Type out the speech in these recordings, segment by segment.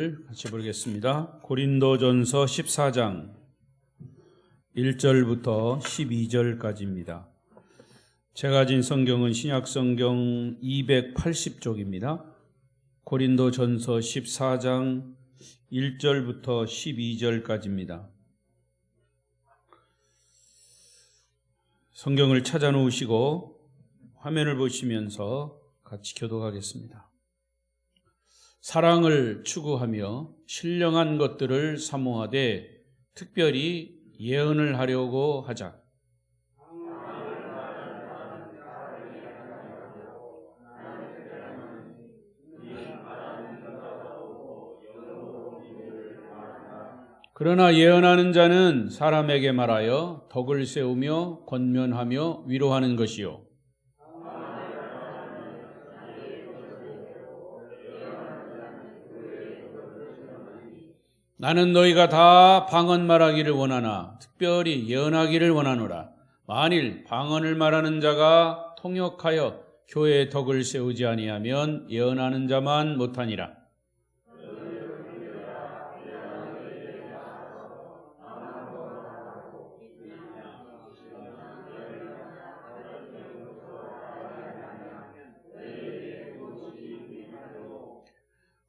같이 보겠습니다. 고린도전서 14장 1절부터 12절까지입니다. 제가 가진 성경은 신약성경 280쪽입니다. 고린도전서 14장 1절부터 12절까지입니다. 성경을 찾아 놓으시고 화면을 보시면서 같이 교독하겠습니다. 사랑을 추구하며 신령한 것들을 사모하되 특별히 예언을 하려고 하자. 그러나 예언하는 자는 사람에게 말하여 덕을 세우며 권면하며 위로하는 것이요. 나는 너희가 다 방언 말하기를 원하나 특별히 예언하기를 원하노라. 만일 방언을 말하는 자가 통역하여 교회의 덕을 세우지 아니하면 예언하는 자만 못하니라.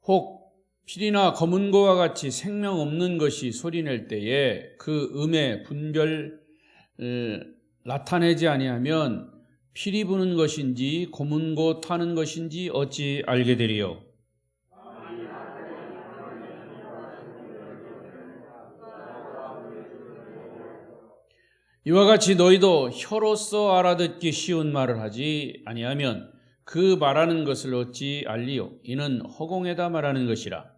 혹 피리나 검은고와 같이 생명 없는 것이 소리낼 때에 그 음의 분별 나타내지 아니하면 피리 부는 것인지 검은고 타는 것인지 어찌 알게 되리요? 이와 같이 너희도 혀로서 알아듣기 쉬운 말을 하지 아니하면 그 말하는 것을 어찌 알리요? 이는 허공에다 말하는 것이라.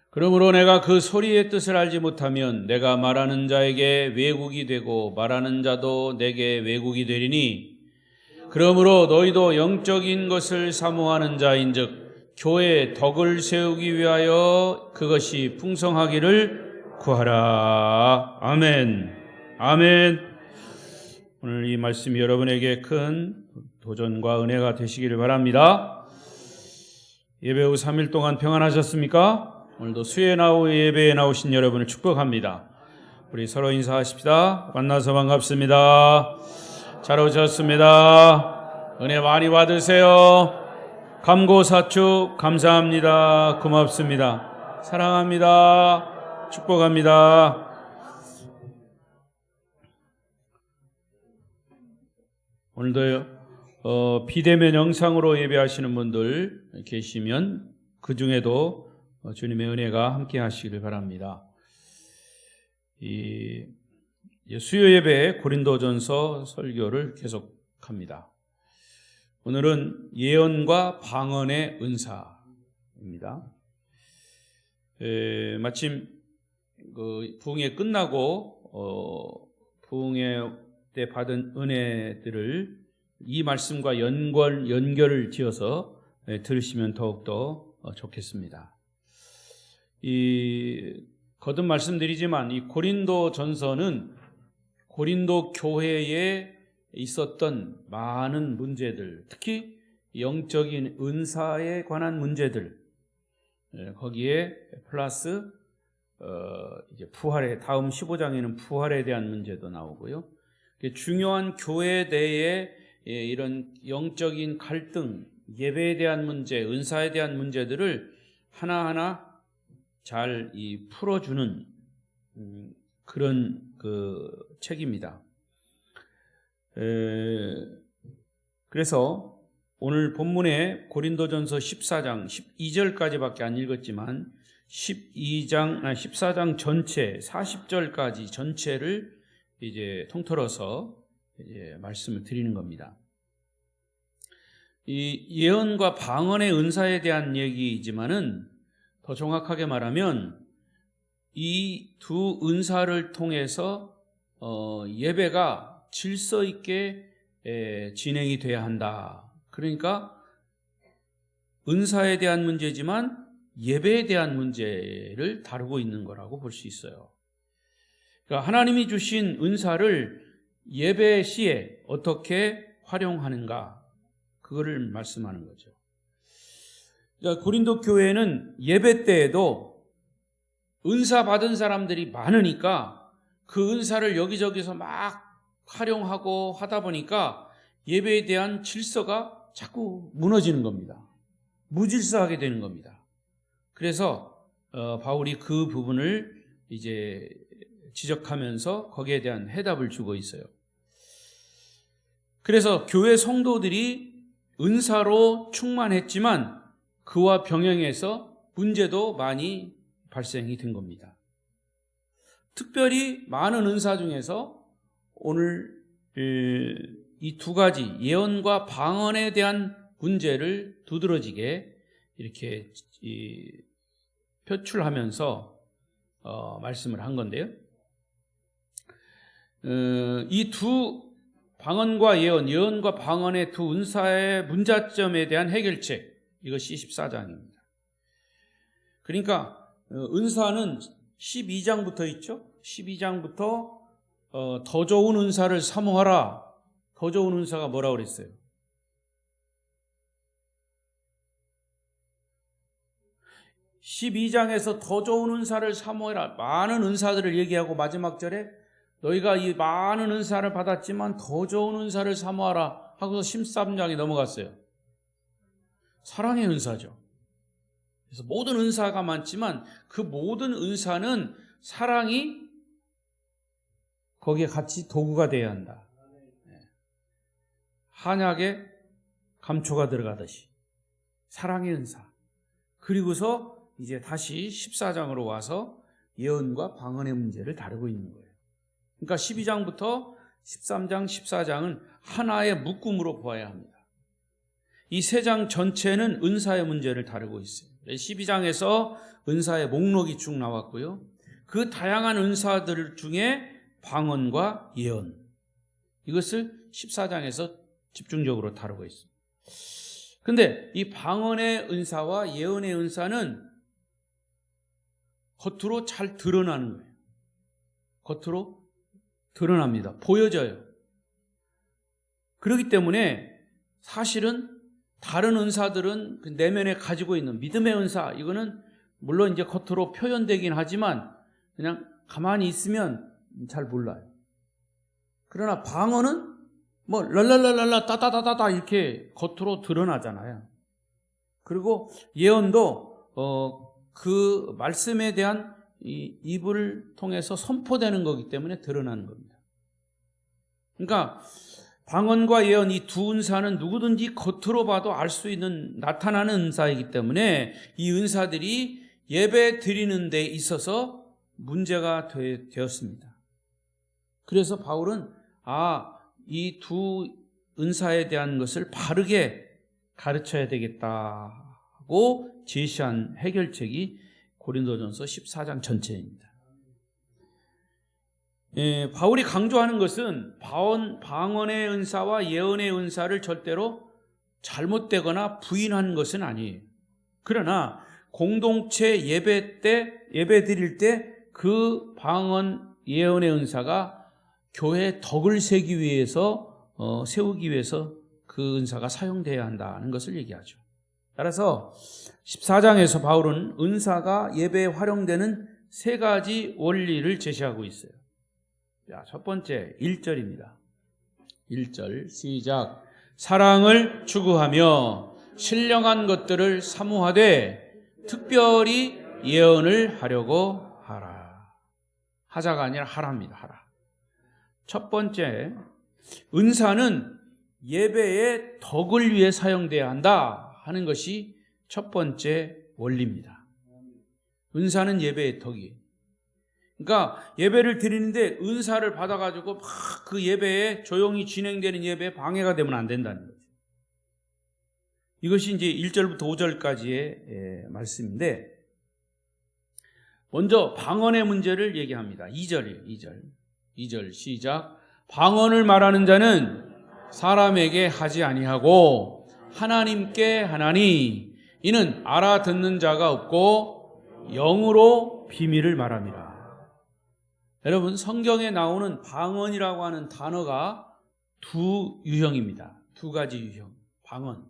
그러므로 내가 그 소리의 뜻을 알지 못하면 내가 말하는 자에게 왜곡이 되고 말하는 자도 내게 왜곡이 되리니, 그러므로 너희도 영적인 것을 사모하는 자인즉 교회의 덕을 세우기 위하여 그것이 풍성하기를 구하라. 아멘. 아멘. 오늘 이 말씀이 여러분에게 큰 도전과 은혜가 되시기를 바랍니다. 예배 후 3일 동안 평안하셨습니까? 오늘도 수요나우 예배에 나오신 여러분을 축복합니다. 우리 서로 인사하십시다. 만나서 반갑습니다. 잘 오셨습니다. 은혜 많이 받으세요. 감고사축 감사합니다. 고맙습니다. 사랑합니다. 축복합니다. 오늘도 비대면 영상으로 예배하시는 분들 계시면 그 중에도 주님의 은혜가 함께 하시기를 바랍니다. 수요 예배에 고린도전서 설교를 계속합니다. 오늘은 예언과 방언의 은사입니다. 마침 부흥회 끝나고 부흥회 때 받은 은혜들을 이 말씀과 연결을 지어서 들으시면 더욱더 좋겠습니다. 거듭 말씀드리지만 이 고린도전서는 고린도 교회에 있었던 많은 문제들, 특히 영적인 은사에 관한 문제들, 거기에 플러스 이제 부활에, 다음 15장에는 부활에 대한 문제도 나오고요. 중요한 교회에 대해 이런 영적인 갈등, 예배에 대한 문제, 은사에 대한 문제들을 하나하나 잘 풀어주는 그런 책입니다. 그래서 오늘 본문에 고린도전서 14장 12절까지밖에 안 읽었지만 14장 전체 40절까지 전체를 이제 통틀어서 이제 말씀을 드리는 겁니다. 이 예언과 방언의 은사에 대한 얘기이지만은 더 정확하게 말하면 이 두 은사를 통해서 예배가 질서 있게 진행이 돼야 한다. 그러니까 은사에 대한 문제지만 예배에 대한 문제를 다루고 있는 거라고 볼 수 있어요. 그러니까 하나님이 주신 은사를 예배 시에 어떻게 활용하는가, 그거를 말씀하는 거죠. 고린도 교회는 예배 때에도 은사 받은 사람들이 많으니까 그 은사를 여기저기서 막 활용하고 하다 보니까 예배에 대한 질서가 자꾸 무너지는 겁니다. 무질서하게 되는 겁니다. 그래서 바울이 그 부분을 이제 지적하면서 거기에 대한 해답을 주고 있어요. 그래서 교회 성도들이 은사로 충만했지만 그와 병행해서 문제도 많이 발생이 된 겁니다. 특별히 많은 은사 중에서 오늘 이 두 가지 예언과 방언에 대한 문제를 두드러지게 이렇게 표출하면서 말씀을 한 건데요. 이 두 방언과 예언과 방언의 두 은사의 문자점에 대한 해결책, 이것이 14장입니다. 그러니까 은사는 12장부터 있죠. 12장부터 더 좋은 은사를 사모하라. 더 좋은 은사가 뭐라고 그랬어요? (12장에서) 더 좋은 은사를 사모해라. 많은 은사들을 얘기하고 마지막 절에 너희가 이 많은 은사를 받았지만 더 좋은 은사를 사모하라 하고서 13장에 넘어갔어요. 사랑의 은사죠. 그래서 모든 은사가 많지만 그 모든 은사는 사랑이 거기에 같이 도구가 되어야 한다. 한약에 감초가 들어가듯이 사랑의 은사. 그리고서 이제 다시 14장으로 와서 예언과 방언의 문제를 다루고 있는 거예요. 그러니까 12장부터 13장, 14장은 하나의 묶음으로 보아야 합니다. 이 세 장 전체는 은사의 문제를 다루고 있어요. 12장에서 은사의 목록이 쭉 나왔고요. 그 다양한 은사들 중에 방언과 예언, 이것을 14장에서 집중적으로 다루고 있습니다. 그런데 이 방언의 은사와 예언의 은사는 겉으로 잘 드러나는 거예요. 겉으로 드러납니다. 보여져요. 그렇기 때문에 사실은 다른 은사들은 그 내면에 가지고 있는 믿음의 은사, 이거는 물론 이제 겉으로 표현되긴 하지만 그냥 가만히 있으면 잘 몰라요. 그러나 방언은 뭐 랄랄랄랄라 따다다다다 이렇게 겉으로 드러나잖아요. 그리고 예언도 그 말씀에 대한 이 입을 통해서 선포되는 거기 때문에 드러나는 겁니다. 그러니까 방언과 예언, 이 두 은사는 누구든지 겉으로 봐도 알 수 있는 나타나는 은사이기 때문에 이 은사들이 예배 드리는 데 있어서 문제가 되었습니다. 그래서 바울은 이 두 은사에 대한 것을 바르게 가르쳐야 되겠다고 제시한 해결책이 고린도전서 14장 전체입니다. 바울이 강조하는 것은 방언의 은사와 예언의 은사를 절대로 잘못되거나 부인한 것은 아니에요. 그러나 공동체 예배 드릴 때 그 방언, 예언의 은사가 교회의 덕을 세우기 위해서 그 은사가 사용돼야 한다는 것을 얘기하죠. 따라서 14장에서 바울은 은사가 예배에 활용되는 세 가지 원리를 제시하고 있어요. 자, 첫 번째 1절입니다. 1절 시작. 사랑을 추구하며 신령한 것들을 사모하되 특별히 예언을 하려고 하라. 하자가 아니라 하랍니다. 하라. 첫 번째, 은사는 예배의 덕을 위해 사용돼야 한다 하는 것이 첫 번째 원리입니다. 은사는 예배의 덕이에요. 그러니까 예배를 드리는데 은사를 받아가지고 막 그 예배에 조용히 진행되는 예배에 방해가 되면 안 된다는 거죠. 이것이 이제 1절부터 5절까지의 말씀인데, 먼저 방언의 문제를 얘기합니다. 2절이에요. 2절 시작. 방언을 말하는 자는 사람에게 하지 아니하고 하나님께 하나니 이는 알아듣는 자가 없고 영으로 비밀을 말함이라. 여러분, 성경에 나오는 방언이라고 하는 단어가 두 유형입니다. 두 가지 유형. 방언.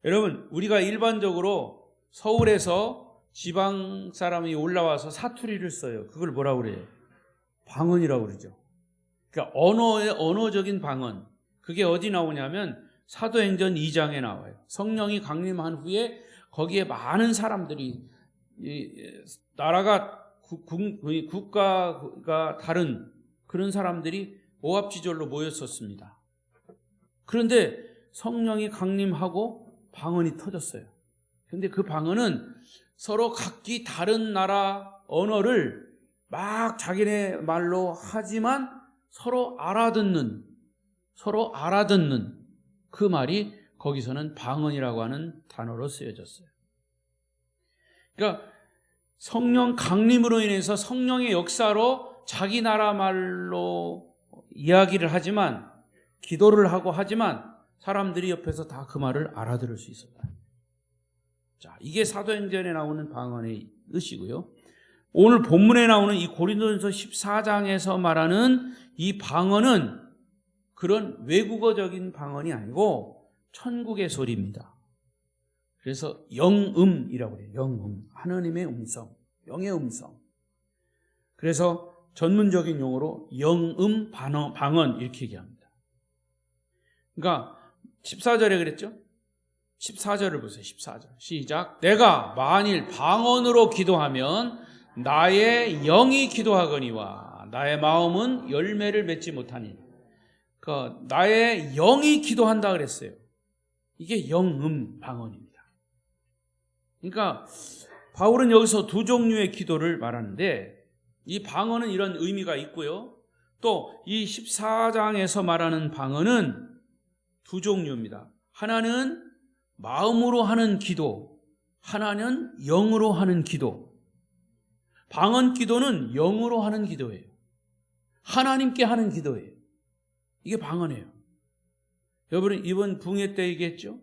여러분, 우리가 일반적으로 서울에서 지방 사람이 올라와서 사투리를 써요. 그걸 뭐라고 그래요? 방언이라고 그러죠. 그러니까 언어적인 방언. 그게 어디 나오냐면 사도행전 2장에 나와요. 성령이 강림한 후에 거기에 많은 사람들이, 나라가 국가가 다른 그런 사람들이 오합지졸로 모였었습니다. 그런데 성령이 강림하고 방언이 터졌어요. 그런데 그 방언은 서로 각기 다른 나라 언어를 막 자기네 말로 하지만 서로 알아듣는 그 말이 거기서는 방언이라고 하는 단어로 쓰여졌어요. 그러니까 성령 강림으로 인해서 성령의 역사로 자기 나라 말로 이야기를 하지만, 기도를 하고 하지만 사람들이 옆에서 다 그 말을 알아들을 수 있었다. 자, 이게 사도행전에 나오는 방언의 뜻이고요. 오늘 본문에 나오는 이 고린도전서 14장에서 말하는 이 방언은 그런 외국어적인 방언이 아니고 천국의 소리입니다. 그래서 영음이라고 해요. 영음. 하나님의 음성, 영의 음성. 그래서 전문적인 용어로 영음 방언 이렇게 얘기합니다. 그러니까 14절에 그랬죠? 14절을 보세요. 14절. 시작. 내가 만일 방언으로 기도하면 나의 영이 기도하거니와 나의 마음은 열매를 맺지 못하니. 그러니까 나의 영이 기도한다 그랬어요. 이게 영음 방언입니다. 그러니까 바울은 여기서 두 종류의 기도를 말하는데, 이 방언은 이런 의미가 있고요. 또 이 14장에서 말하는 방언은 두 종류입니다. 하나는 마음으로 하는 기도, 하나는 영으로 하는 기도. 방언 기도는 영으로 하는 기도예요. 하나님께 하는 기도예요. 이게 방언이에요. 여러분, 이번 붕괴 때 얘기했죠?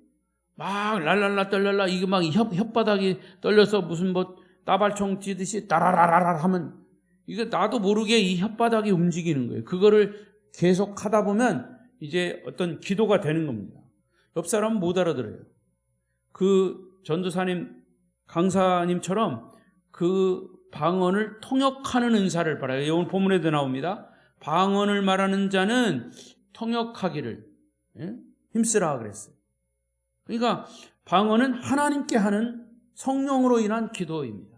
막 랄랄라 떨랄라, 이게 막 혓바닥이 떨려서 무슨 뭐 따발총 찌듯이 따라라라라 하면, 이게 나도 모르게 이 혓바닥이 움직이는 거예요. 그거를 계속 하다 보면 이제 어떤 기도가 되는 겁니다. 옆 사람은 못 알아들어요. 그 전도사님, 강사님처럼 그 방언을 통역하는 은사를 바라요. 오늘 본문에도 나옵니다. 방언을 말하는 자는 통역하기를 힘쓰라 그랬어요. 그러니까 방언은 하나님께 하는 성령으로 인한 기도입니다.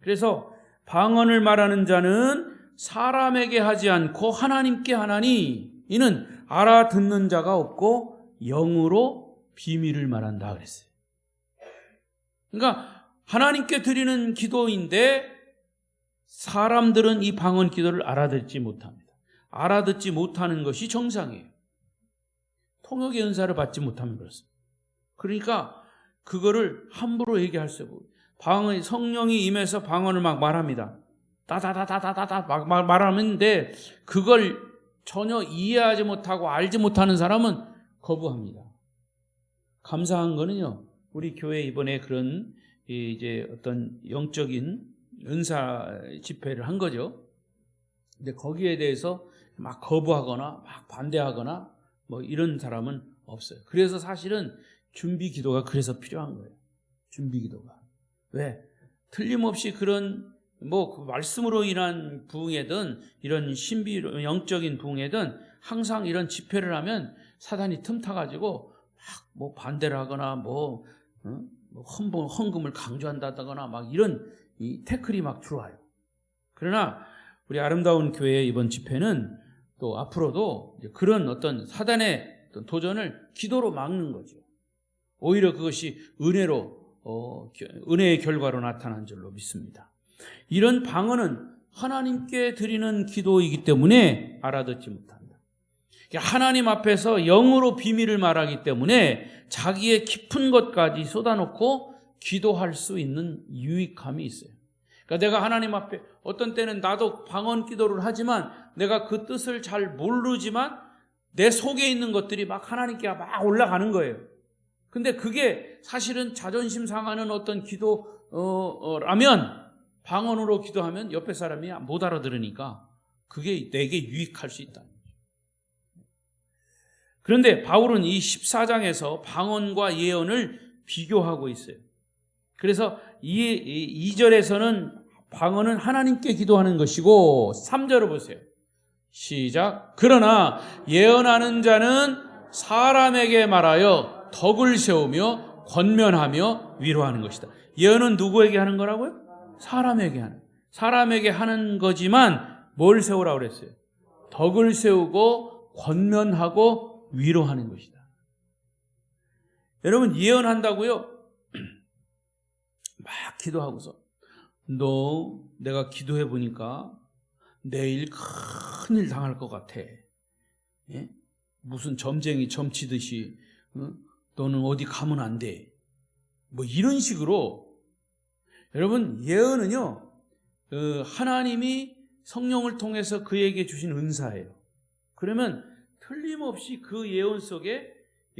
그래서 방언을 말하는 자는 사람에게 하지 않고 하나님께 하나니 이는 알아듣는 자가 없고 영으로 비밀을 말한다 그랬어요. 그러니까 하나님께 드리는 기도인데 사람들은 이 방언 기도를 알아듣지 못합니다. 알아듣지 못하는 것이 정상이에요. 통역의 은사를 받지 못하면 그렇습니다. 그러니까 그거를 함부로 얘기할 수 없고, 방언, 성령이 임해서 방언을 막 말합니다. 따다다다다다다 막 말하는데 그걸 전혀 이해하지 못하고 알지 못하는 사람은 거부합니다. 감사한 거는요, 우리 교회 이번에 그런 이제 어떤 영적인 은사 집회를 한 거죠. 근데 거기에 대해서 막 거부하거나 막 반대하거나 뭐 이런 사람은 없어요. 그래서 사실은 준비 기도가 그래서 필요한 거예요. 준비 기도가. 왜? 틀림없이 그런 뭐 그 말씀으로 인한 부흥회든 이런 신비 영적인 부흥회든 항상 이런 집회를 하면 사단이 틈타가지고 막 뭐 반대를 하거나 뭐 헌금을 강조한다거나 막 이런 이 태클이 막 들어와요. 그러나 우리 아름다운 교회의 이번 집회는 또 앞으로도 그런 어떤 사단의 도전을 기도로 막는 거죠. 오히려 그것이 은혜의 결과로 나타난 줄로 믿습니다. 이런 방언은 하나님께 드리는 기도이기 때문에 알아듣지 못한다. 하나님 앞에서 영으로 비밀을 말하기 때문에 자기의 깊은 것까지 쏟아놓고 기도할 수 있는 유익함이 있어요. 그러니까 내가 하나님 앞에 어떤 때는 나도 방언 기도를 하지만 내가 그 뜻을 잘 모르지만 내 속에 있는 것들이 막 하나님께 막 올라가는 거예요. 근데 그게 사실은 자존심 상하는 어떤 기도라면 방언으로 기도하면 옆에 사람이 못 알아들으니까 그게 내게 유익할 수 있다. 그런데 바울은 이 14장에서 방언과 예언을 비교하고 있어요. 그래서 이 2절에서는 방언은 하나님께 기도하는 것이고 3절을 보세요. 시작. 그러나 예언하는 자는 사람에게 말하여 덕을 세우며 권면하며 위로하는 것이다. 예언은 누구에게 하는 거라고요? 사람에게 하는 거지만 뭘 세우라고 그랬어요? 덕을 세우고 권면하고 위로하는 것이다. 여러분, 예언한다고요? 막 기도하고서 내가 기도해 보니까 내일 큰일 당할 것 같아. 예? 무슨 점쟁이 점치듯이 너는 어디 가면 안 돼. 뭐 이런 식으로. 여러분, 예언은요, 하나님이 성령을 통해서 그에게 주신 은사예요. 그러면 틀림없이 그 예언 속에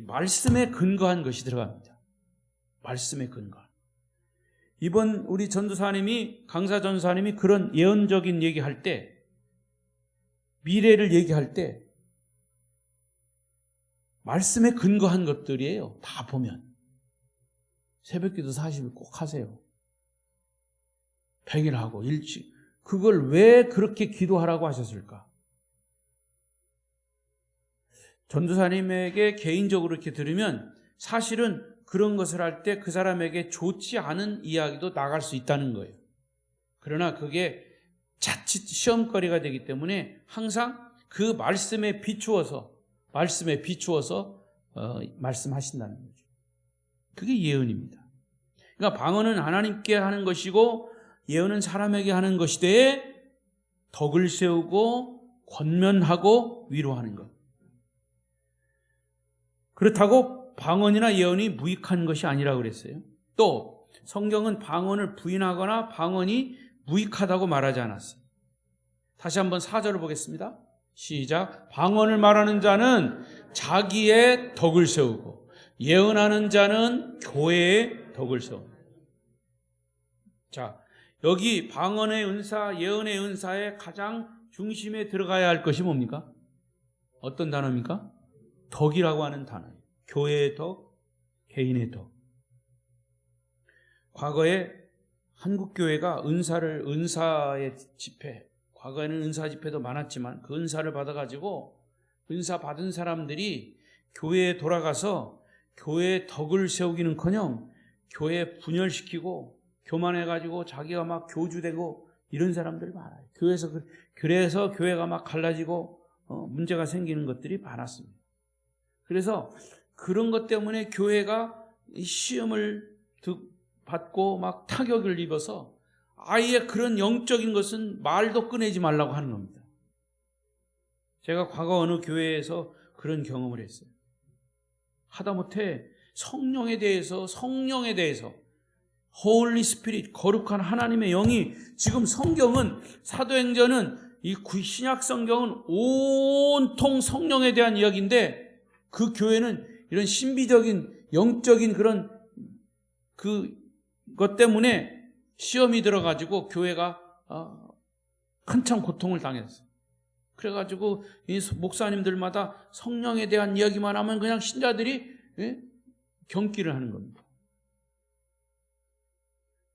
말씀에 근거한 것이 들어갑니다. 말씀에 근거. 이번 우리 전도사님이, 강사 전도사님이 그런 예언적인 얘기할 때, 미래를 얘기할 때 말씀에 근거한 것들이에요. 다 보면. 새벽기도 40일 꼭 하세요. 100일 하고 일찍. 그걸 왜 그렇게 기도하라고 하셨을까? 전도사님에게 개인적으로 이렇게 들으면 사실은 그런 것을 할 때 그 사람에게 좋지 않은 이야기도 나갈 수 있다는 거예요. 그러나 그게 자칫 시험거리가 되기 때문에 항상 그 말씀에 비추어서 말씀하신다는 거죠. 그게 예언입니다. 그러니까 방언은 하나님께 하는 것이고 예언은 사람에게 하는 것이되 덕을 세우고 권면하고 위로하는 것. 그렇다고 방언이나 예언이 무익한 것이 아니라고 그랬어요. 또 성경은 방언을 부인하거나 방언이 무익하다고 말하지 않았어요. 다시 한번 4절을 보겠습니다. 시작. 방언을 말하는 자는 자기의 덕을 세우고 예언하는 자는 교회의 덕을 세웁니다. 자, 여기 방언의 은사, 예언의 은사의 가장 중심에 들어가야 할 것이 뭡니까? 어떤 단어입니까? 덕이라고 하는 단어예요. 교회의 덕, 개인의 덕. 과거에 한국교회가 은사의 집회, 과거에는 은사 집회도 많았지만 그 은사를 받아가지고 은사 받은 사람들이 교회에 돌아가서 교회의 덕을 세우기는커녕 교회 분열시키고 교만해가지고 자기가 막 교주되고 이런 사람들 많아요. 그래서 교회가 막 갈라지고 문제가 생기는 것들이 많았습니다. 그래서 그런 것 때문에 교회가 시험을 받고 막 타격을 입어서 아예 그런 영적인 것은 말도 꺼내지 말라고 하는 겁니다. 제가 과거 어느 교회에서 그런 경험을 했어요. 하다못해 성령에 대해서 Holy Spirit, 거룩한 하나님의 영이 지금 성경은 사도행전은 이 신약 성경은 온통 성령에 대한 이야기인데 그 교회는 이런 신비적인 영적인 그런 그것 때문에 시험이 들어가지고 교회가 한참 고통을 당했어요. 그래가지고 이 목사님들마다 성령에 대한 이야기만 하면 그냥 신자들이 경기를 하는 겁니다.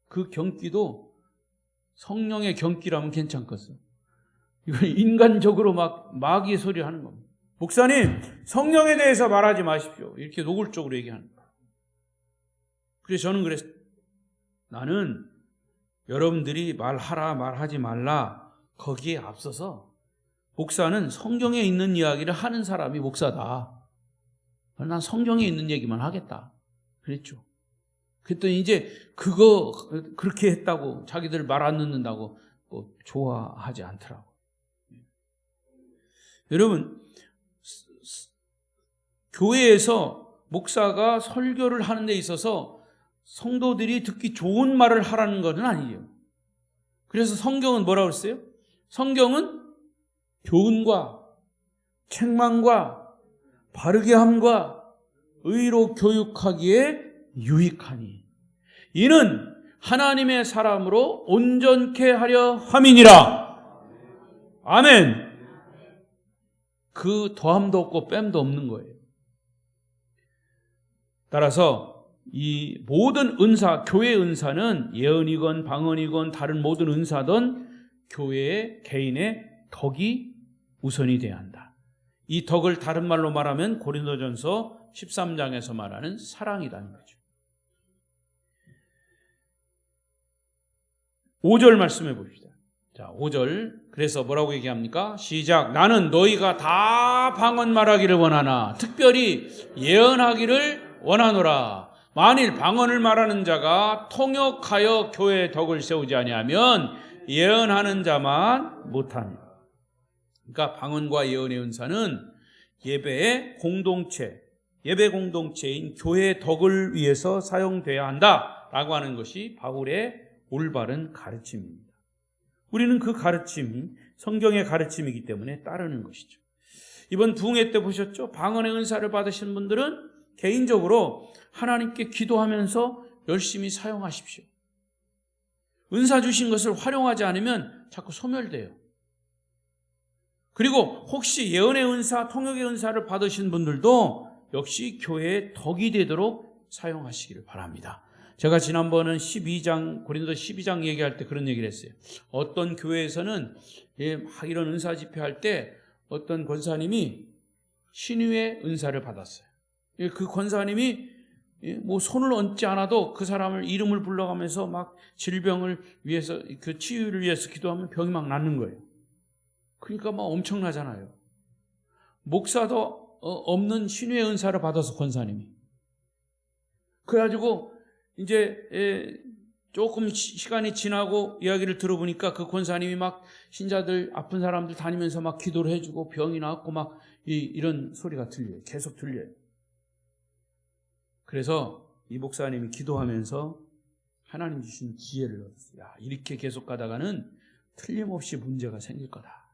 그 경기도 성령의 경기라면 괜찮겠어. 이건 인간적으로 막 마귀의 소리를 하는 겁니다. 목사님, 성령에 대해서 말하지 마십시오. 이렇게 노골적으로 얘기하는 거예요. 그래서 저는 그랬어요. 나는 여러분들이 말하라 말하지 말라 거기에 앞서서 목사는 성경에 있는 이야기를 하는 사람이 목사다. 난 성경에 있는 얘기만 하겠다. 그랬죠. 그랬더니 이제 그렇게 했다고 자기들 말 안 듣는다고 좋아하지 않더라고. 여러분, 교회에서 목사가 설교를 하는 데 있어서 성도들이 듣기 좋은 말을 하라는 것은 아니에요. 그래서 성경은 뭐라고 했어요? 성경은 교훈과 책망과 바르게 함과 의로 교육하기에 유익하니 이는 하나님의 사람으로 온전케 하려 함이니라. 아멘. 그 더함도 없고 뺨도 없는 거예요. 따라서 이 모든 은사, 교회 은사는 예언이건 방언이건 다른 모든 은사든 교회의 개인의 덕이 우선이 돼야 한다. 이 덕을 다른 말로 말하면 고린도전서 13장에서 말하는 사랑이라는 거죠. 5절 말씀해 봅시다. 자, 5절. 그래서 뭐라고 얘기합니까? 시작. 나는 너희가 다 방언 말하기를 원하나 특별히 예언하기를 원하노라. 만일 방언을 말하는 자가 통역하여 교회의 덕을 세우지 아니하면 예언하는 자만 못하니. 그러니까 방언과 예언의 은사는 예배의 공동체, 예배 공동체인 교회의 덕을 위해서 사용돼야 한다라고 하는 것이 바울의 올바른 가르침입니다. 우리는 그 가르침이 성경의 가르침이기 때문에 따르는 것이죠. 이번 부흥회 때 보셨죠? 방언의 은사를 받으신 분들은 개인적으로 하나님께 기도하면서 열심히 사용하십시오. 은사 주신 것을 활용하지 않으면 자꾸 소멸돼요. 그리고 혹시 예언의 은사, 통역의 은사를 받으신 분들도 역시 교회의 덕이 되도록 사용하시기를 바랍니다. 제가 지난번은 고린도 12장 얘기할 때 그런 얘기를 했어요. 어떤 교회에서는 막 이런 은사 집회할 때 어떤 권사님이 신유의 은사를 받았어요. 그 권사님이 뭐 손을 얹지 않아도 그 사람을 이름을 불러가면서 막 질병을 위해서, 그 치유를 위해서 기도하면 병이 막 낫는 거예요. 그러니까 막 엄청나잖아요. 목사도 없는 신유의 은사를 받아서 권사님이. 그래가지고 이제 조금 시간이 지나고 이야기를 들어보니까 그 권사님이 막 신자들, 아픈 사람들 다니면서 막 기도를 해주고 병이 나았고 막 이런 소리가 들려요. 계속 들려요. 그래서 이 목사님이 기도하면서 하나님 주신 지혜를 얻었어요. 야, 이렇게 계속 가다가는 틀림없이 문제가 생길 거다.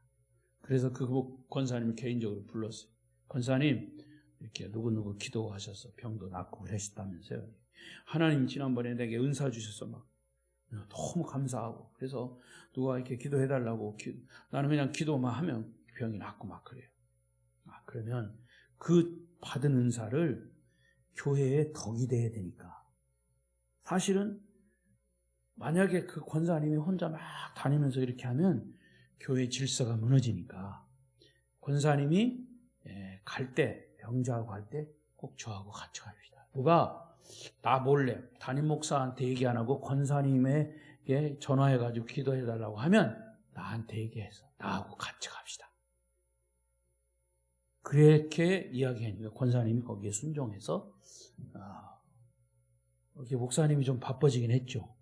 그래서 그 권사님을 개인적으로 불렀어요. 권사님, 이렇게 누구누구 기도하셔서 병도 낫고 그러셨다면서요. 하나님 지난번에 내게 은사 주셔서 막 너무 감사하고, 그래서 누가 이렇게 기도해달라고 나는 그냥 기도만 하면 병이 낫고 막 그래요. 그러면 그 받은 은사를 교회의 덕이 돼야 되니까. 사실은 만약에 그 권사님이 혼자 막 다니면서 이렇게 하면 교회 질서가 무너지니까 권사님이 갈 때, 병자하고 갈 때 꼭 저하고 같이 갑시다. 누가 나 몰래 담임 목사한테 얘기 안 하고 권사님에게 전화해가지고 기도해달라고 하면 나한테 얘기해서 나하고 같이 갑시다. 그렇게 이야기하니까 권사님이 거기에 순종해서 이렇게 목사님이 좀 바빠지긴 했죠.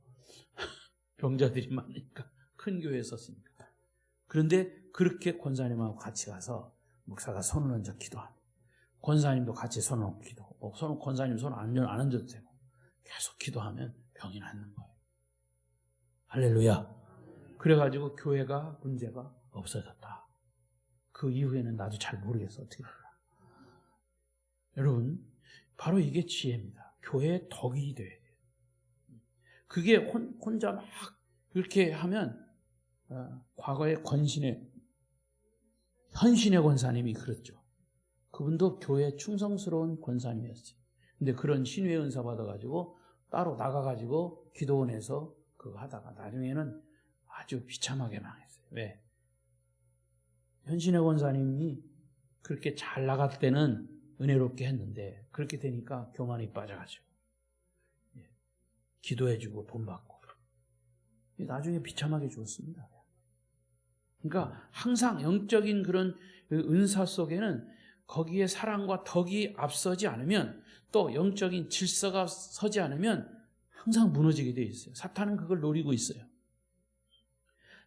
병자들이 많으니까 큰 교회에 썼으니까. 그런데 그렇게 권사님하고 같이 가서 목사가 손을 얹어 기도합니다. 권사님도 같이 손을 얹고 기도하고, 권사님 손 안 얹어도 되고, 계속 기도하면 병이 낫는 거예요. 할렐루야. 그래가지고 교회가 문제가 없어졌다. 그 이후에는 나도 잘 모르겠어. 어떻게 될까. 여러분, 바로 이게 지혜입니다. 교회의 덕이 돼야 돼요. 그게 혼자 막 이렇게 하면, 과거에 현신의 권사님이 그랬죠. 그분도 교회에 충성스러운 권사님이었어요. 근데 그런 신유의 은사 받아가지고 따로 나가가지고 기도원에서 그거 하다가 나중에는 아주 비참하게 망했어요. 왜? 현신의 권사님이 그렇게 잘 나갈 때는 은혜롭게 했는데 그렇게 되니까 교만이 빠져가지고 기도해주고 돈 받고 나중에 비참하게 죽었습니다. 그러니까 항상 영적인 그런 은사 속에는 거기에 사랑과 덕이 앞서지 않으면, 또 영적인 질서가 서지 않으면 항상 무너지게 되어 있어요. 사탄은 그걸 노리고 있어요.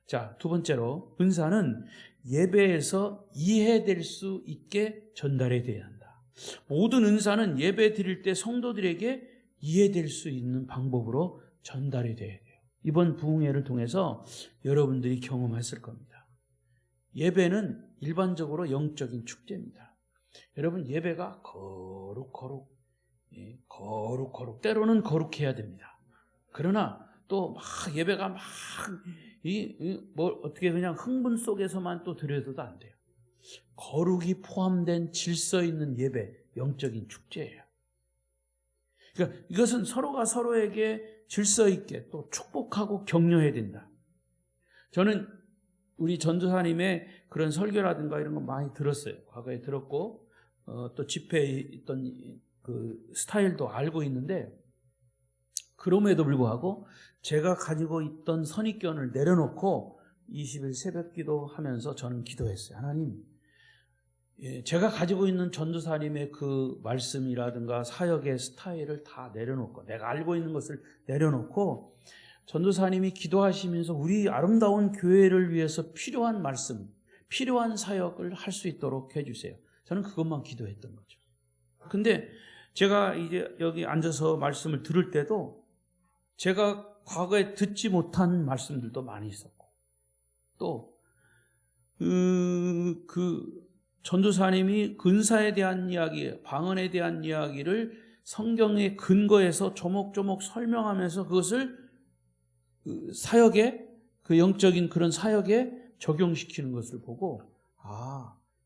자, 두 번째로 은사는 예배에서 이해될 수 있게 전달이 돼야 한다. 모든 은사는 예배 드릴 때 성도들에게 이해될 수 있는 방법으로 전달이 돼야 돼요. 이번 부흥회를 통해서 여러분들이 경험했을 겁니다. 예배는 일반적으로 영적인 축제입니다. 여러분, 예배가 거룩 때로는 거룩해야 됩니다. 그러나 또 막 예배가 막 어떻게 그냥 흥분 속에서만 또 드려도 안 돼요. 거룩이 포함된 질서 있는 예배, 영적인 축제예요. 그러니까 이것은 서로가 서로에게 질서 있게 또 축복하고 격려해야 된다. 저는 우리 전도사님의 그런 설교라든가 이런 거 많이 들었어요. 과거에 들었고 또 집회에 있던 그 스타일도 알고 있는데, 그럼에도 불구하고 제가 가지고 있던 선입견을 내려놓고 20일 새벽기도 하면서 저는 기도했어요. 하나님, 제가 가지고 있는 전도사님의 그 말씀이라든가 사역의 스타일을 다 내려놓고, 내가 알고 있는 것을 내려놓고 전도사님이 기도하시면서 우리 아름다운 교회를 위해서 필요한 말씀, 필요한 사역을 할 수 있도록 해주세요. 저는 그것만 기도했던 거죠. 근데 제가 이제 여기 앉아서 말씀을 들을 때도 제가 과거에 듣지 못한 말씀들도 많이 있었고, 또 그 전도사님이 근사에 대한 이야기, 방언에 대한 이야기를 성경의 근거에서 조목조목 설명하면서 그것을 그 사역에, 그 영적인 그런 사역에 적용시키는 것을 보고,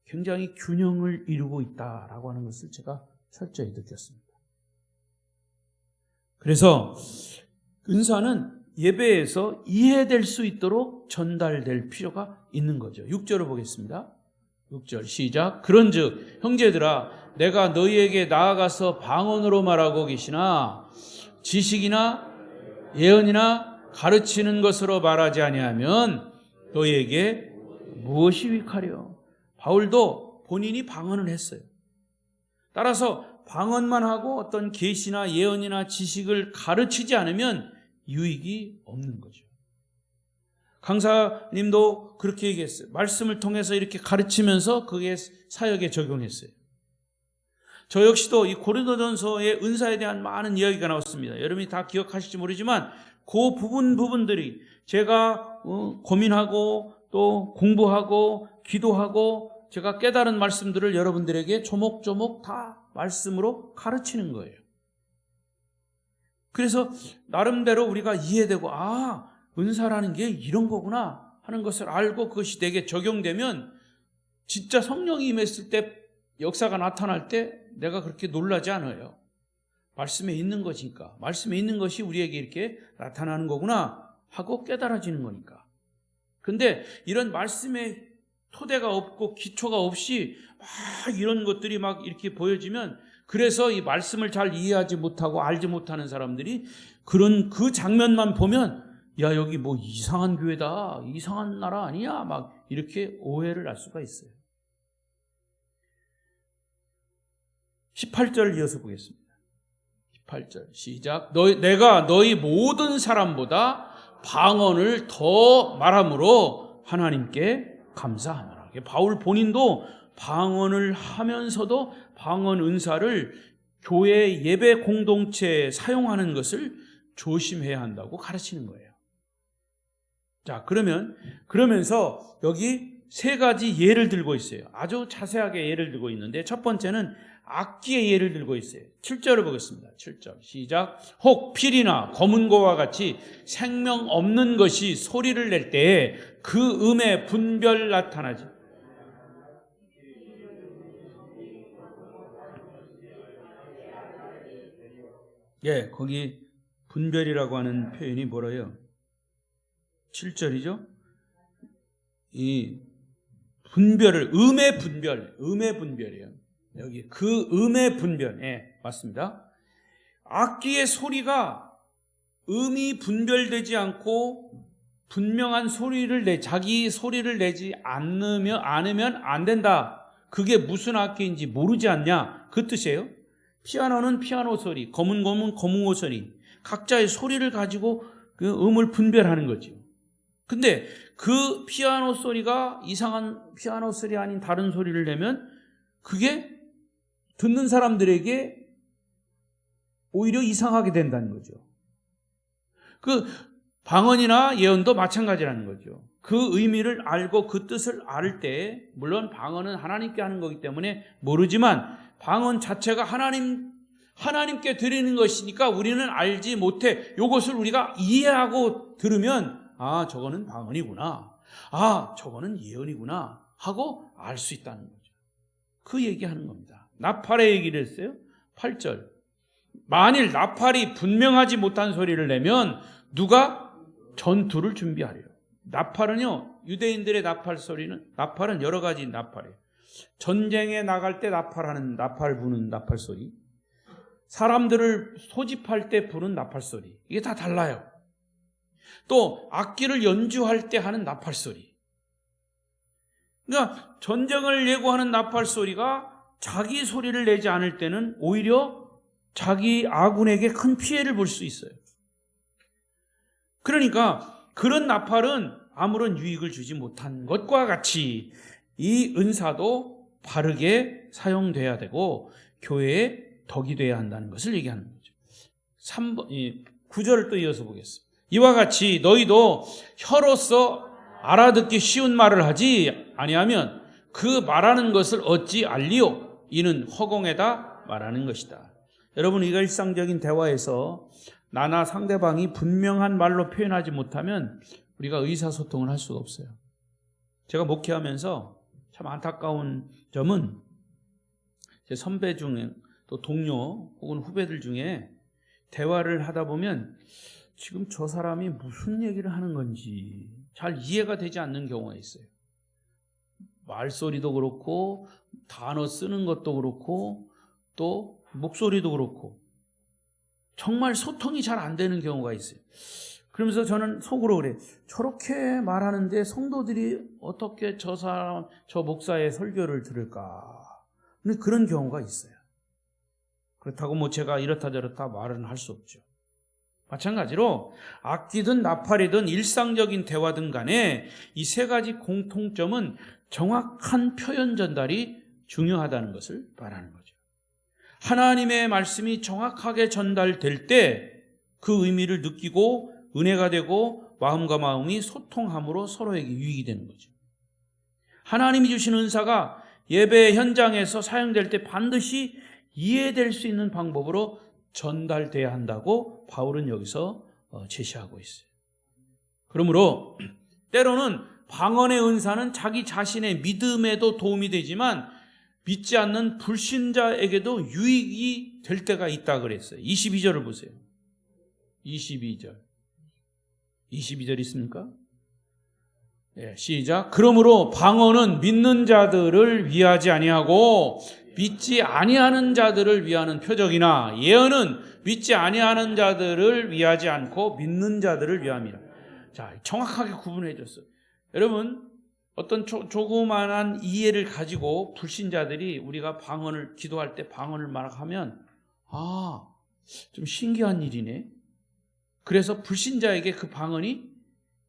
굉장히 균형을 이루고 있다라고 하는 것을 제가 철저히 느꼈습니다. 그래서 은사는 예배에서 이해될 수 있도록 전달될 필요가 있는 거죠. 6절을 보겠습니다. 6절 시작. 그런즉 형제들아, 내가 너희에게 나아가서 방언으로 말하고 계시나 지식이나 예언이나 가르치는 것으로 말하지 아니하면 너희에게 무엇이 유익하려? 바울도 본인이 방언을 했어요. 따라서 방언만 하고 어떤 계시나 예언이나 지식을 가르치지 않으면 유익이 없는 거죠. 강사님도 그렇게 얘기했어요. 말씀을 통해서 이렇게 가르치면서 그게 사역에 적용했어요. 저 역시도 이 고린도전서의 은사에 대한 많은 이야기가 나왔습니다. 여러분이 다 기억하실지 모르지만 그 부분들이 제가 고민하고 또 공부하고 기도하고 제가 깨달은 말씀들을 여러분들에게 조목조목 다 말씀으로 가르치는 거예요. 그래서 나름대로 우리가 이해되고, 은사라는 게 이런 거구나 하는 것을 알고 그것이 내게 적용되면 진짜 성령이 임했을 때, 역사가 나타날 때 내가 그렇게 놀라지 않아요. 말씀에 있는 것이니까, 말씀에 있는 것이 우리에게 이렇게 나타나는 거구나 하고 깨달아지는 거니까. 근데 이런 말씀에 토대가 없고 기초가 없이 막 이런 것들이 막 이렇게 보여지면, 그래서 이 말씀을 잘 이해하지 못하고 알지 못하는 사람들이 그런 그 장면만 보면, 야, 여기 뭐 이상한 교회다, 이상한 나라 아니야, 막 이렇게 오해를 할 수가 있어요. 18절 이어서 보겠습니다. 18절 시작. 내가 너희 모든 사람보다 방언을 더 말함으로 하나님께 감사하노라. 바울 본인도 방언을 하면서도 방언 은사를 교회 예배 공동체에 사용하는 것을 조심해야 한다고 가르치는 거예요. 자, 그러면서 여기 세 가지 예를 들고 있어요. 아주 자세하게 예를 들고 있는데, 첫 번째는 악기의 예를 들고 있어요. 7절을 보겠습니다. 7절 시작. 혹 필이나 검은고와 같이 생명 없는 것이 소리를 낼 때에 그 음의 분별 나타나지. 예, 거기 분별이라고 하는 표현이 뭐래요? 7절이죠? 이 분별을, 음의 분별이에요. 여기 그 음의 분별, 맞습니다. 악기의 소리가 음이 분별되지 않고 분명한 소리를 자기 소리를 내지 않으면 안 된다. 그게 무슨 악기인지 모르지 않냐, 그 뜻이에요. 피아노는 피아노 소리, 검은고는 검은고 소리, 각자의 소리를 가지고 그 음을 분별하는 거죠. 근데 그 피아노 소리가 이상한 피아노 소리 아닌 다른 소리를 내면 그게 듣는 사람들에게 오히려 이상하게 된다는 거죠. 그 방언이나 예언도 마찬가지라는 거죠. 그 의미를 알고 그 뜻을 알 때, 물론 방언은 하나님께 하는 거기 때문에 모르지만 방언 자체가 하나님께 드리는 것이니까 우리는 알지 못해. 이것을 우리가 이해하고 들으면, 저거는 방언이구나, 저거는 예언이구나 하고 알 수 있다는 거죠. 그 얘기하는 겁니다. 나팔의 얘기를 했어요. 8절. 만일 나팔이 분명하지 못한 소리를 내면 누가 전투를 준비하리라. 나팔은요, 유대인들의 나팔은 여러 가지 나팔이에요. 전쟁에 나갈 때 나팔 부는 나팔 소리, 사람들을 소집할 때 부는 나팔 소리, 이게 다 달라요. 또 악기를 연주할 때 하는 나팔 소리. 그러니까 전쟁을 예고하는 나팔 소리가 자기 소리를 내지 않을 때는 오히려 자기 아군에게 큰 피해를 볼 수 있어요. 그러니까 그런 나팔은 아무런 유익을 주지 못한 것과 같이 이 은사도 바르게 사용돼야 되고 교회의 덕이 돼야 한다는 것을 얘기하는 거죠. 9절을 또 이어서 보겠습니다. 이와 같이 너희도 혀로서 알아듣기 쉬운 말을 하지 아니하면 그 말하는 것을 어찌 알리요? 이는 허공에다 말하는 것이다. 여러분, 이거 일상적인 대화에서 나나 상대방이 분명한 말로 표현하지 못하면 우리가 의사소통을 할 수가 없어요. 제가 목회하면서 참 안타까운 점은 제 선배 중에 또 동료 혹은 후배들 중에 대화를 하다 보면 지금 저 사람이 무슨 얘기를 하는 건지 잘 이해가 되지 않는 경우가 있어요. 말소리도 그렇고 단어 쓰는 것도 그렇고 또 목소리도 그렇고 정말 소통이 잘 안 되는 경우가 있어요. 그러면서 저는 속으로 그래, 저렇게 말하는데 성도들이 어떻게 저 목사의 설교를 들을까? 근데 그런 경우가 있어요. 그렇다고 뭐 제가 이렇다 저렇다 말은 할 수 없죠. 마찬가지로 악기든 나팔이든 일상적인 대화든 간에 이 세 가지 공통점은 정확한 표현 전달이 중요하다는 것을 말하는 거죠. 하나님의 말씀이 정확하게 전달될 때 그 의미를 느끼고 은혜가 되고 마음과 마음이 소통함으로 서로에게 유익이 되는 거죠. 하나님이 주신 은사가 예배 현장에서 사용될 때 반드시 이해될 수 있는 방법으로 전달돼야 한다고 바울은 여기서 제시하고 있어요. 그러므로 때로는 방언의 은사는 자기 자신의 믿음에도 도움이 되지만 믿지 않는 불신자에게도 유익이 될 때가 있다 그랬어요. 22절을 보세요. 22절 있습니까? 네, 시작. 그러므로 방언은 믿는 자들을 위하지 아니하고 믿지 아니하는 자들을 위하는 표적이나 예언은 믿지 아니하는 자들을 위하지 않고 믿는 자들을 위함이라. 자, 정확하게 구분해 줬어요. 여러분, 어떤 조그만한 이해를 가지고 불신자들이 우리가 방언을 기도할 때 방언을 막 하면 좀 신기한 일이네. 그래서 불신자에게 그 방언이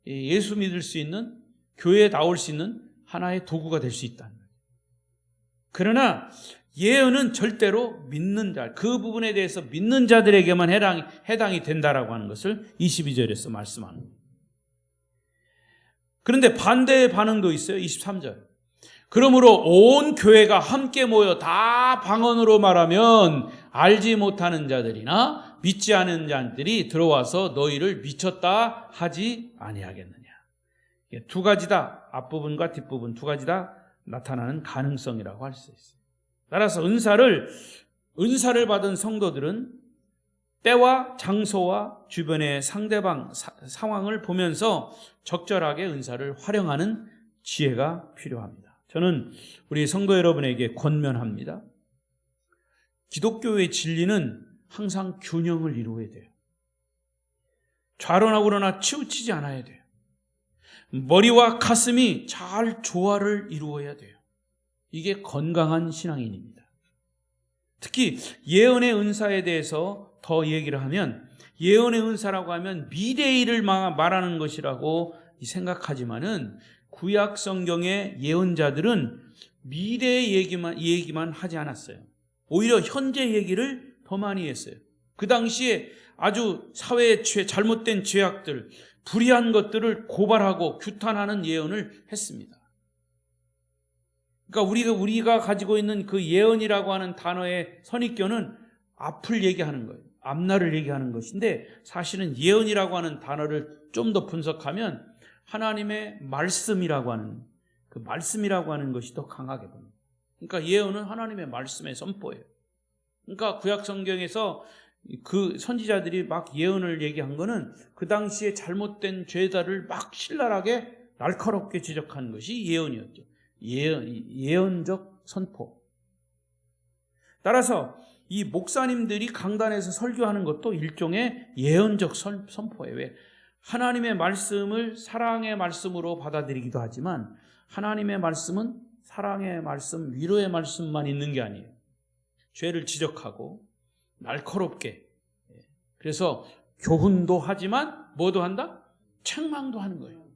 예수 믿을 수 있는, 교회에 나올 수 있는 하나의 도구가 될 수 있다는 거예요. 그러나 예언은 절대로 믿는 자, 그 부분에 대해서 믿는 자들에게만 해당이 된다라고 하는 것을 22절에서 말씀하는 거예요. 그런데 반대의 반응도 있어요. 23절. 그러므로 온 교회가 함께 모여 다 방언으로 말하면 알지 못하는 자들이나 믿지 않은 자들이 들어와서 너희를 미쳤다 하지 아니하겠느냐. 두 가지다. 앞부분과 뒷부분 두 가지다 나타나는 가능성이라고 할 수 있어요. 따라서 은사를 받은 성도들은 때와 장소와 주변의 상대방 상황을 보면서 적절하게 은사를 활용하는 지혜가 필요합니다. 저는 우리 성도 여러분에게 권면합니다. 기독교의 진리는 항상 균형을 이루어야 돼요. 좌론하거나 치우치지 않아야 돼요. 머리와 가슴이 잘 조화를 이루어야 돼요. 이게 건강한 신앙인입니다. 특히 예언의 은사에 대해서 더 얘기를 하면 예언의 은사라고 하면 미래의 일을 말하는 것이라고 생각하지만은 구약 성경의 예언자들은 미래의 얘기만 하지 않았어요. 오히려 현재 얘기를 더 많이 했어요. 그 당시에 아주 사회의 잘못된 죄악들, 불의한 것들을 고발하고 규탄하는 예언을 했습니다. 그러니까 우리가 가지고 있는 그 예언이라고 하는 단어의 선입견은 앞을 얘기하는 거예요. 앞날을 얘기하는 것인데 사실은 예언이라고 하는 단어를 좀 더 분석하면 하나님의 말씀이라고 하는 그 말씀이라고 하는 것이 더 강하게 보입니다. 그러니까 예언은 하나님의 말씀의 선포예요. 그러니까 구약 성경에서 그 선지자들이 막 예언을 얘기한 거는 그 당시에 잘못된 죄다를 막 신랄하게 날카롭게 지적하는 것이 예언이었죠. 예언적 선포. 따라서 이 목사님들이 강단에서 설교하는 것도 일종의 예언적 선포예요. 왜? 하나님의 말씀을 사랑의 말씀으로 받아들이기도 하지만 하나님의 말씀은 사랑의 말씀, 위로의 말씀만 있는 게 아니에요. 죄를 지적하고 날카롭게. 그래서 교훈도 하지만 뭐도 한다? 책망도 하는 거예요.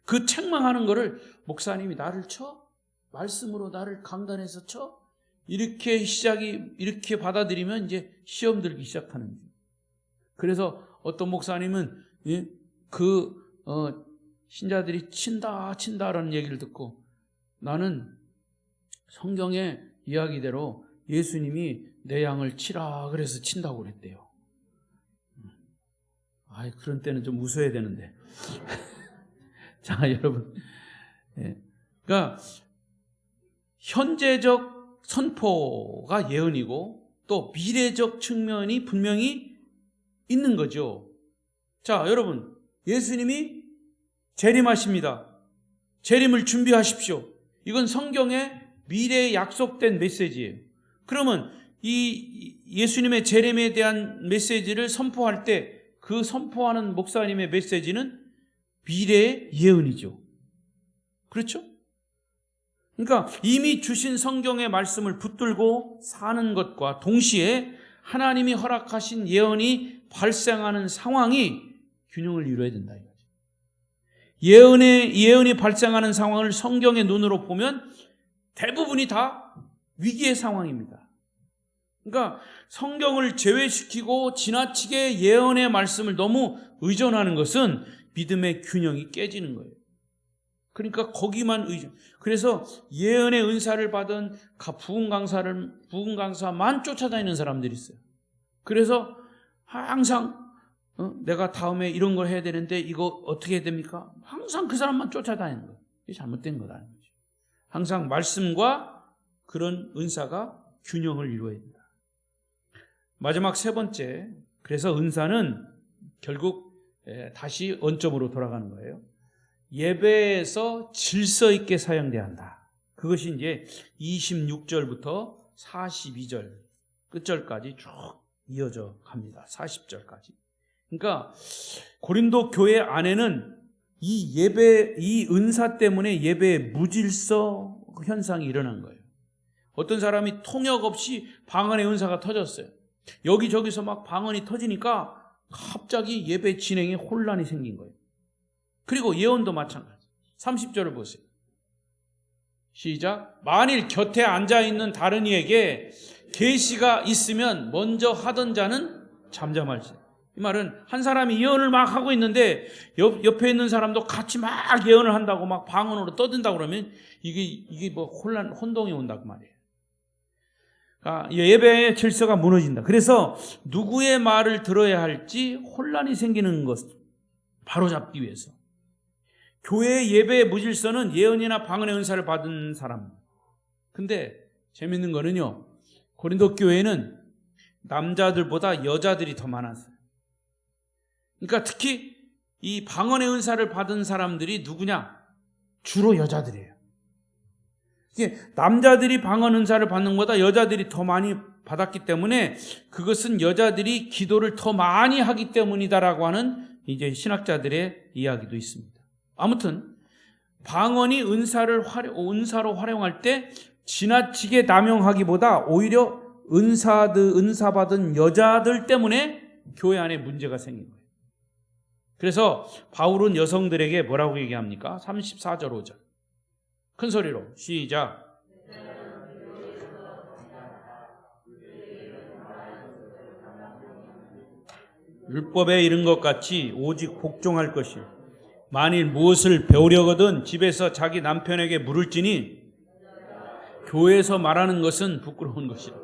그 책망하는 거를 목사님이 나를 쳐? 말씀으로 나를 강단에서 쳐? 이렇게 받아들이면 이제 시험 들기 시작하는 거예요. 그래서 어떤 목사님은 신자들이 친다라는 얘기를 듣고 나는 성경의 이야기대로 예수님이 내 양을 치라 그래서 친다고 그랬대요. 그런 때는 좀 웃어야 되는데. 자, 여러분. 그러니까 현재적 선포가 예언이고 또 미래적 측면이 분명히 있는 거죠. 자, 여러분. 예수님이 재림하십니다. 재림을 준비하십시오. 이건 성경의 미래에 약속된 메시지예요. 그러면 이 예수님의 재림에 대한 메시지를 선포할 때 그 선포하는 목사님의 메시지는 미래의 예언이죠. 그렇죠? 그러니까 이미 주신 성경의 말씀을 붙들고 사는 것과 동시에 하나님이 허락하신 예언이 발생하는 상황이 균형을 이루어야 된다 이거죠. 예언이 발생하는 상황을 성경의 눈으로 보면 대부분이 다 위기의 상황입니다. 그러니까 성경을 제외시키고 지나치게 예언의 말씀을 너무 의존하는 것은 믿음의 균형이 깨지는 거예요. 그러니까 거기만 의존. 그래서 예언의 은사를 받은 부흥 강사만 쫓아다니는 사람들이 있어요. 그래서 항상 내가 다음에 이런 걸 해야 되는데 이거 어떻게 해야 됩니까? 항상 그 사람만 쫓아다니는 거예요. 이게 잘못된 거라는 거죠. 항상 말씀과 그런 은사가 균형을 이루어야 된다. 마지막 세 번째, 그래서 은사는 결국 다시 원점으로 돌아가는 거예요. 예배에서 질서 있게 사용돼야 한다. 그것이 이제 26절부터 42절 끝절까지 쭉 이어져 갑니다. 40절까지. 그러니까 고린도 교회 안에는 이 은사 때문에 예배의 무질서 현상이 일어난 거예요. 어떤 사람이 통역 없이 방언의 은사가 터졌어요. 여기저기서 막 방언이 터지니까 갑자기 예배 진행에 혼란이 생긴 거예요. 그리고 예언도 마찬가지. 30절을 보세요. 시작. 만일 곁에 앉아있는 다른 이에게 계시가 있으면 먼저 하던 자는 잠잠할지. 이 말은 한 사람이 예언을 막 하고 있는데 옆에 있는 사람도 같이 막 예언을 한다고 막 방언으로 떠든다고 그러면 이게 뭐 혼동이 온다고 말이에요. 예배의 질서가 무너진다. 그래서 누구의 말을 들어야 할지 혼란이 생기는 것 바로잡기 위해서 교회의 예배의 무질서는 예언이나 방언의 은사를 받은 사람. 근데 재밌는 거는요, 고린도 교회는 남자들보다 여자들이 더 많았어요. 그러니까 특히 이 방언의 은사를 받은 사람들이 누구냐? 주로 여자들이에요. 이게 남자들이 방언 은사를 받는 것보다 여자들이 더 많이 받았기 때문에 그것은 여자들이 기도를 더 많이 하기 때문이다라고 하는 이제 신학자들의 이야기도 있습니다. 아무튼 방언이 은사로 활용할 때 지나치게 남용하기보다 오히려 은사 받은 여자들 때문에 교회 안에 문제가 생긴 거예요. 그래서 바울은 여성들에게 뭐라고 얘기합니까? 34절 5절. 큰 소리로 시작. 율법에 이른 것 같이 오직 복종할 것이요. 만일 무엇을 배우려거든 집에서 자기 남편에게 물을지니 교회에서 말하는 것은 부끄러운 것이다.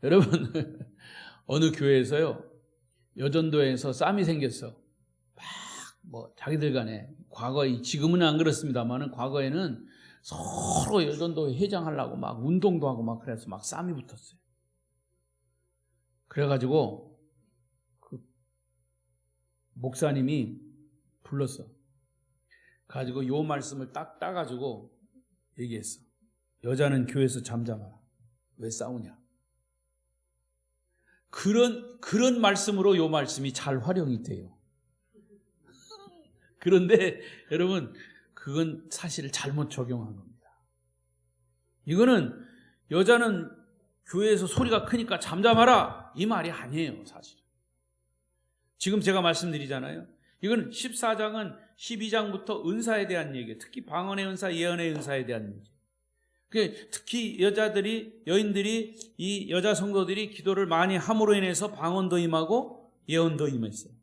여러분, 어느 교회에서요, 여전도에서 싸움이 생겼어. 자기들 간에 과거에, 지금은 안 그렇습니다만은 과거에는 서로 여전도 회장하려고 막 운동도 하고 막 그래서 막 싸움이 붙었어요. 그래가지고 그 목사님이 불렀어. 가지고 요 말씀을 딱 따가지고 얘기했어. 여자는 교회에서 잠잠하라. 왜 싸우냐? 그런 말씀으로 요 말씀이 잘 활용이 돼요. 그런데 여러분, 그건 사실 잘못 적용한 겁니다. 이거는 여자는 교회에서 소리가 크니까 잠잠하라, 이 말이 아니에요, 사실. 지금 제가 말씀드리잖아요. 이건 14장은 12장부터 은사에 대한 얘기예요. 특히 방언의 은사, 예언의 은사에 대한 얘기. 특히 여인들이, 이 여자 성도들이 기도를 많이 함으로 인해서 방언도 임하고 예언도 임했어요.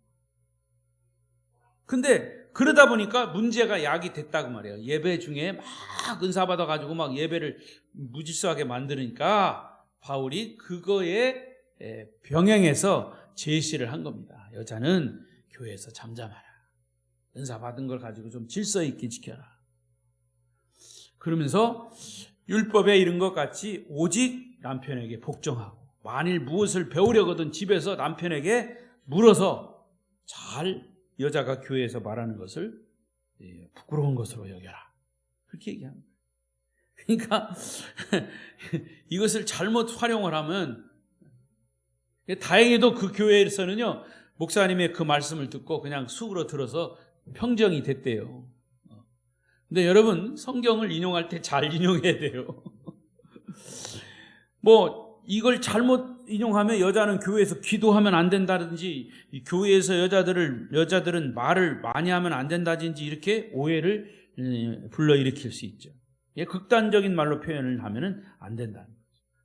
근데 그러다 보니까 문제가 야기됐다고 말이에요. 예배 중에 막 은사 받아가지고 막 예배를 무질서하게 만드니까 바울이 그거에 병행해서 제시를 한 겁니다. 여자는 교회에서 잠잠하라. 은사 받은 걸 가지고 좀 질서 있게 지켜라. 그러면서 율법에 이른 것 같이 오직 남편에게 복종하고, 만일 무엇을 배우려거든 집에서 남편에게 물어서 잘 여자가 교회에서 말하는 것을 부끄러운 것으로 여겨라. 그렇게 얘기합니다. 그러니까 이것을 잘못 활용을 하면, 다행히도 그 교회에서는요, 목사님의 그 말씀을 듣고 그냥 쑥으로 들어서 평정이 됐대요. 근데 여러분, 성경을 인용할 때 잘 인용해야 돼요. 뭐 이걸 잘못 인용하면 여자는 교회에서 기도하면 안 된다든지, 교회에서 여자들은 말을 많이 하면 안 된다든지, 이렇게 오해를 불러일으킬 수 있죠. 극단적인 말로 표현을 하면은 안 된다는 거죠.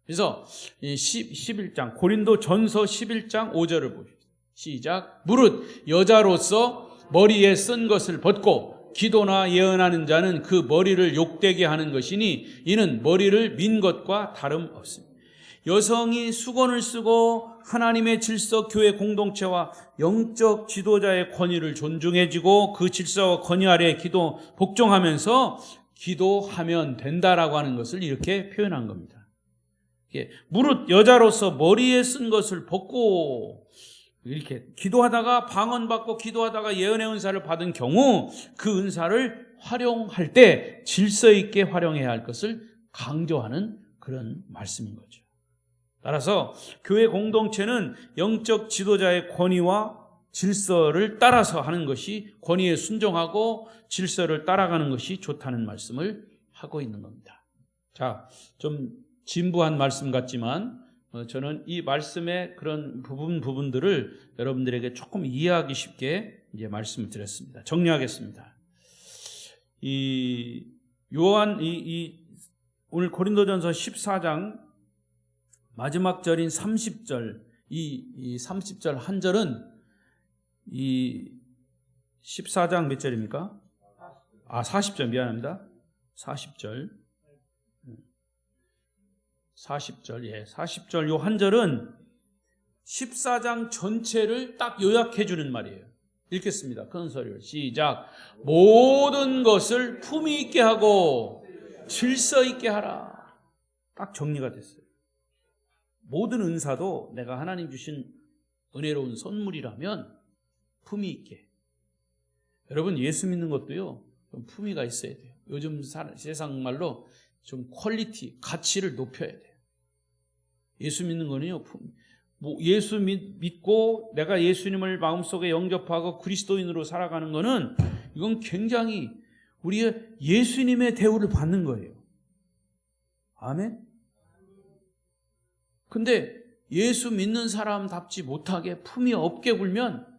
그래서 11장 고린도 전서 11장 5절을 보십시오. 시작. 무릇 여자로서 머리에 쓴 것을 벗고 기도나 예언하는 자는 그 머리를 욕되게 하는 것이니 이는 머리를 민 것과 다름없습니다. 여성이 수건을 쓰고 하나님의 질서, 교회 공동체와 영적 지도자의 권위를 존중해주고 그 질서와 권위 아래 복종하면서 기도하면 된다라고 하는 것을 이렇게 표현한 겁니다. 무릇 여자로서 머리에 쓴 것을 벗고, 이렇게 기도하다가 방언받고 기도하다가 예언의 은사를 받은 경우 그 은사를 활용할 때 질서 있게 활용해야 할 것을 강조하는 그런 말씀인 거죠. 따라서 교회 공동체는 영적 지도자의 권위와 질서를 따라서 하는 것이, 권위에 순종하고 질서를 따라가는 것이 좋다는 말씀을 하고 있는 겁니다. 자, 좀 진부한 말씀 같지만 저는 이 말씀의 그런 부분들을 여러분들에게 조금 이해하기 쉽게 이제 말씀을 드렸습니다. 정리하겠습니다. 오늘 고린도전서 14장 마지막 절인 30절, 이 30절 한 절은 이 14장 몇 절입니까? 40절, 미안합니다. 40절. 40절 요 한 절은 14장 전체를 딱 요약해 주는 말이에요. 읽겠습니다. 큰 소리로 시작. 모든 것을 품위 있게 하고 질서 있게 하라. 딱 정리가 됐어요. 모든 은사도 내가 하나님 주신 은혜로운 선물이라면 품위 있게. 여러분, 예수 믿는 것도요, 좀 품위가 있어야 돼요. 요즘 세상 말로 좀 퀄리티, 가치를 높여야 돼요. 예수 믿는 거는요, 예수 믿고 내가 예수님을 마음속에 영접하고 그리스도인으로 살아가는 거는, 이건 굉장히 우리의 예수님의 대우를 받는 거예요. 아멘? 근데 예수 믿는 사람답지 못하게 품위 없게 굴면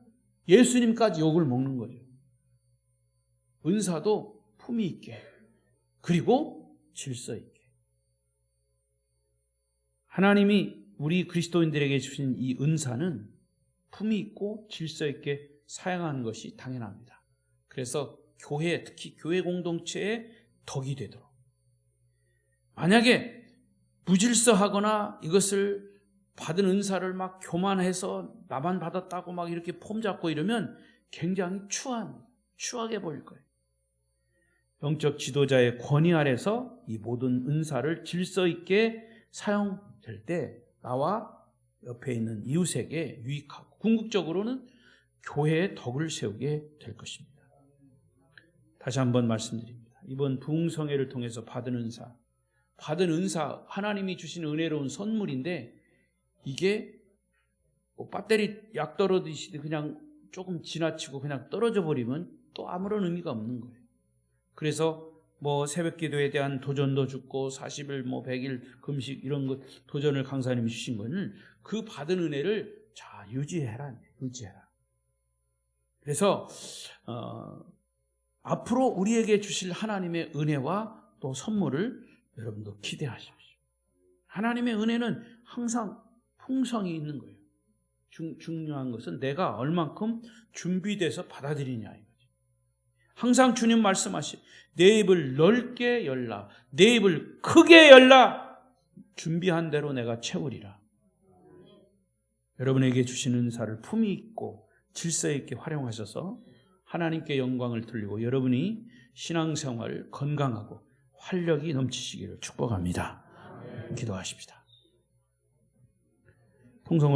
예수님까지 욕을 먹는 거죠. 은사도 품위 있게, 그리고 질서 있게. 하나님이 우리 그리스도인들에게 주신 이 은사는 품위 있고 질서 있게 사용하는 것이 당연합니다. 그래서 교회, 특히 교회 공동체의 덕이 되도록. 만약에 무질서하거나 이것을 받은 은사를 막 교만해서 나만 받았다고 막 이렇게 폼 잡고 이러면 굉장히 추하게 보일 거예요. 영적 지도자의 권위 아래서 이 모든 은사를 질서 있게 사용될 때 나와 옆에 있는 이웃에게 유익하고 궁극적으로는 교회의 덕을 세우게 될 것입니다. 다시 한번 말씀드립니다. 이번 부흥성회를 통해서 받은 은사, 하나님이 주신 은혜로운 선물인데 이게 뭐 배터리 약 떨어지듯이 그냥 조금 지나치고 그냥 떨어져 버리면 또 아무런 의미가 없는 거예요. 그래서 뭐 새벽기도에 대한 도전도 주고 40일 100일 금식 이런 것 도전을 강사님이 주신 거는 그 받은 은혜를 자 유지해라. 그래서 앞으로 우리에게 주실 하나님의 은혜와 또 선물을 여러분도 기대하십시오. 하나님의 은혜는 항상 풍성이 있는 거예요. 중요한 것은 내가 얼만큼 준비돼서 받아들이냐 이거죠. 항상 주님 말씀하시 내 입을 넓게 열라, 내 입을 크게 열라, 준비한 대로 내가 채우리라. 여러분에게 주시는 은사를 품위 있고 질서 있게 활용하셔서 하나님께 영광을 돌리고 여러분이 신앙생활 건강하고 활력이 넘치시기를 축복합니다. 기도하십시다. 통성으로